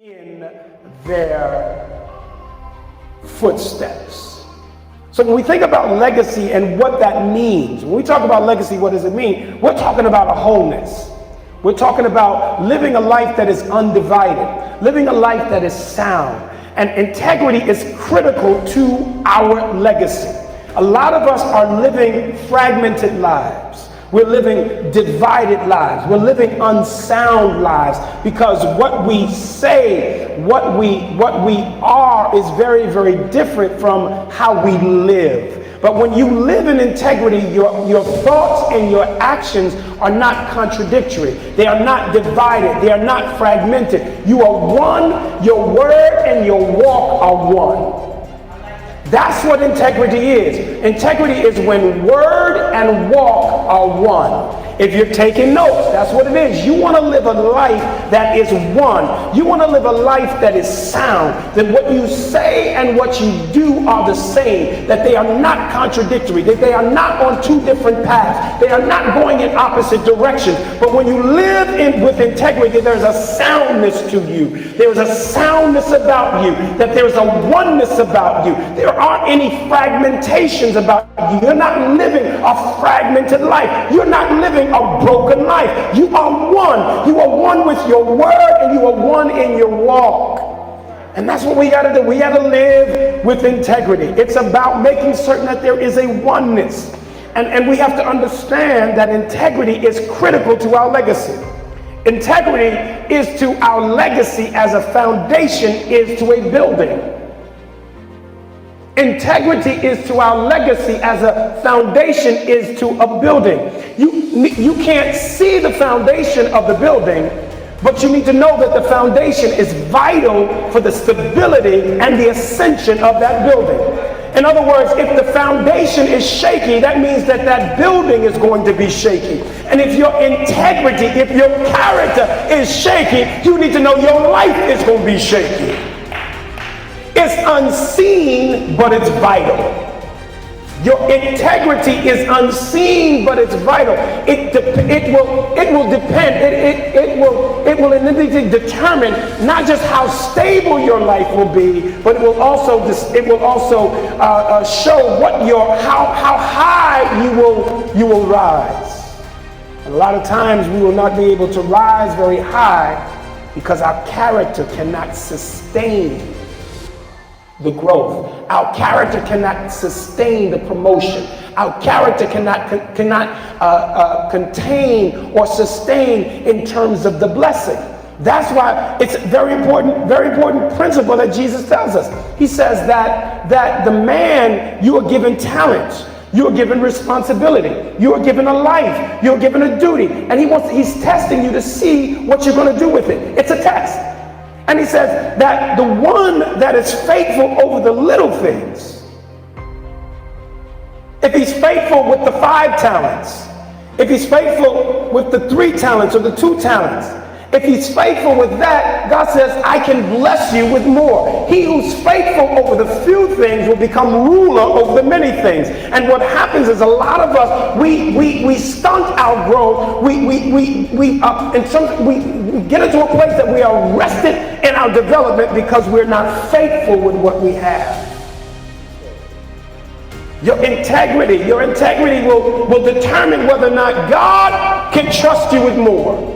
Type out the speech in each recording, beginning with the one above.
in their footsteps. So when we think about legacy and what that means, when we talk about legacy, what does it mean? We're talking about a wholeness. We're talking about living a life that is undivided, living a life that is sound. And integrity is critical to our legacy. A lot of us are living fragmented lives. We're living divided lives. We're living unsound lives because what we say, what we are is very, very different from how we live. But when you live in integrity, your thoughts and your actions are not contradictory. They are not divided. They are not fragmented. You are one. Your word and your walk are one. That's what integrity is. Integrity is when word and walk are one. If you're taking notes, that's what it is. You want to live a life that is one. You want to live a life that is sound. That what you say and what you do are the same. That they are not contradictory. That they are not on two different paths. They are not going in opposite directions. But when you live with integrity, there's a soundness to you. There's a soundness about you. That there's a oneness about you. There aren't any fragmentations about you. You're not living a fragmented life. You're not living a broken life. You are one. You are one with your word and you are one in your walk. And that's what we got to do. We got to live with integrity. It's about making certain that there is a oneness. And we have to understand that integrity is critical to our legacy. Integrity is to our legacy as a foundation is to a building. Integrity is to our legacy as a foundation is to a building. You can't see the foundation of the building, but you need to know that the foundation is vital for the stability and the ascension of that building. In other words, if the foundation is shaky, that means that that building is going to be shaky. And if your integrity, if your character is shaky, you need to know your life is going to be shaky. It's unseen, but it's vital. Your integrity is unseen, but it's vital. It will depend. It will indeed determine not just how stable your life will be, but it will also show what how high you will rise. And a lot of times we will not be able to rise very high because our character cannot sustain the growth. Our character cannot sustain the promotion. Our character cannot contain or sustain in terms of the blessing. That's why it's a very important principle that Jesus tells us. He says that the man, you are given talents, you are given responsibility, you are given a life, you are given a duty, and he's testing you to see what you're going to do with it. It's a test. And he says that the one that is faithful over the little things, if he's faithful with the 5 talents, if he's faithful with the 3 talents or the 2 talents, if he's faithful with that, God says, I can bless you with more. He who's faithful over the few things will become ruler over the many things. And what happens is a lot of us, we stunt our growth. We get into a place that we are arrested in our development because we're not faithful with what we have. Your integrity will determine whether or not God can trust you with more.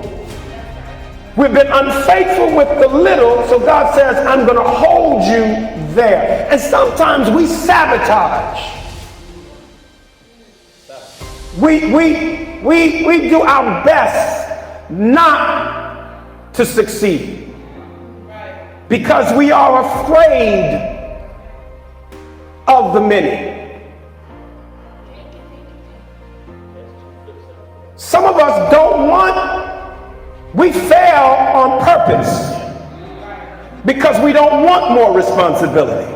We've been unfaithful with the little, so God says, I'm going to hold you there. And sometimes we sabotage. We do our best not to succeed because we are afraid of the many. Some of us don't want. We fail on purpose because we don't want more responsibility.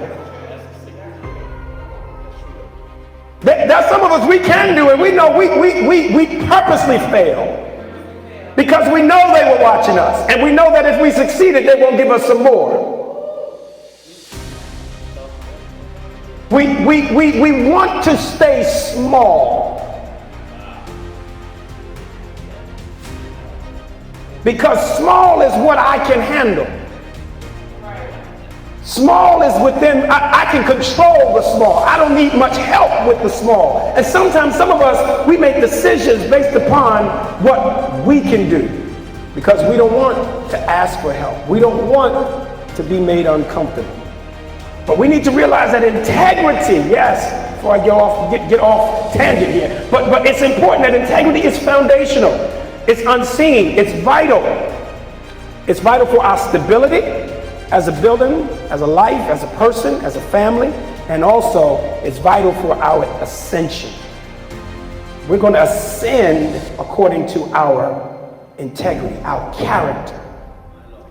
There's some of us we can do it. We know we purposely fail because we know they were watching us, and we know that if we succeeded, they won't give us some more. We want to stay small. Because small is what I can handle. Small is within, I can control the small. I don't need much help with the small. And sometimes some of us, we make decisions based upon what we can do because we don't want to ask for help. We don't want to be made uncomfortable. But we need to realize that integrity, yes, before I get off tangent here, but it's important that integrity is foundational. It's unseen. It's vital. It's vital for our stability as a building, as a life, as a person, as a family, and also it's vital for our ascension. We're going to ascend according to our integrity, our character.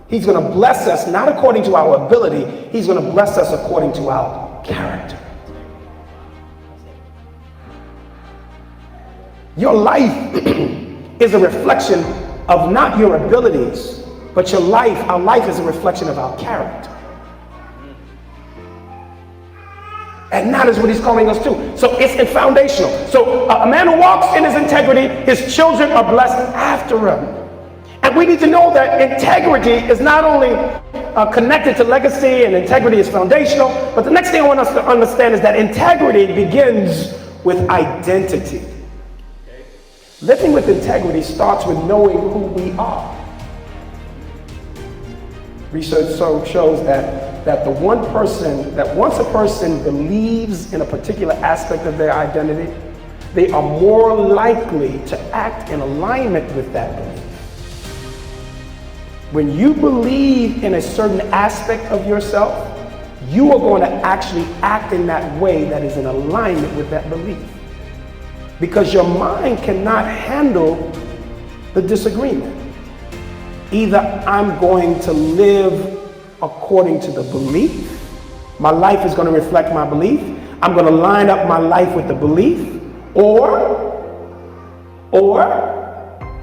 He's going to bless us not according to our ability, he's going to bless us according to our character. Your life is a reflection of not your abilities, but your life, our life is a reflection of our character. And that is what he's calling us to. So it's foundational. So a man who walks in his integrity, his children are blessed after him. And we need to know that integrity is not only connected to legacy and integrity is foundational, but the next thing I want us to understand is that integrity begins with identity. Living with integrity starts with knowing who we are. Research shows that the one person, that once a person believes in a particular aspect of their identity, they are more likely to act in alignment with that belief. When you believe in a certain aspect of yourself, you are going to actually act in that way that is in alignment with that belief. Because your mind cannot handle the disagreement. Either I'm going to live according to the belief, my life is going to reflect my belief, I'm going to line up my life with the belief, or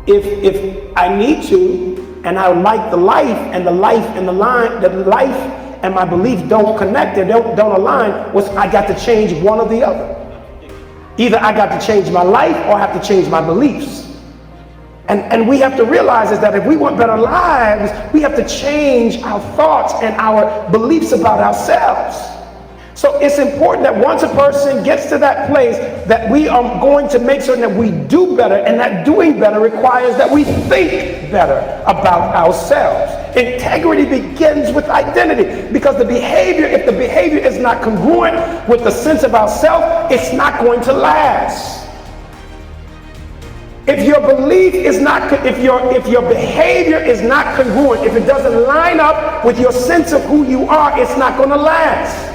if I need to, and I like the life and the life and the life and my belief don't connect, they don't align, I got to change one or the other. Either I got to change my life or I have to change my beliefs. And we have to realize is that if we want better lives, we have to change our thoughts and our beliefs about ourselves. So it's important that once a person gets to that place that we are going to make certain that we do better, and that doing better requires that we think better about ourselves. Integrity begins with identity, because the behavior, if the behavior is not congruent with the sense of ourself, it's not going to last. If your belief is not, if your behavior is not congruent, if it doesn't line up with your sense of who you are, it's not going to last.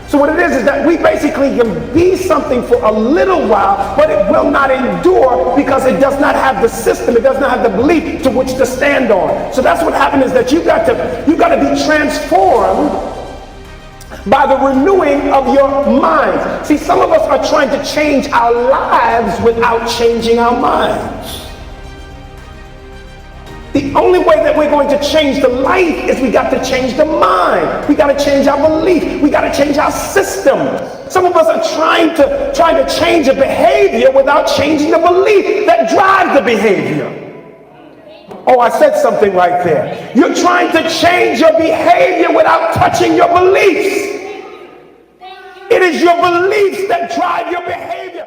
So what it is that we basically can be something for a little while, but it will not endure because it does not have the system, it does not have the belief to which to stand on. So that's what happened, is that you got to be transformed by the renewing of your minds. See, some of us are trying to change our lives without changing our minds. The only way that we're going to change the life is we got to change the mind. We got to change our belief. We got to change our system. Some of us are trying to change a behavior without changing the belief that drives the behavior. Oh, I said something right there. You're trying to change your behavior without touching your beliefs. It is your beliefs that drive your behavior.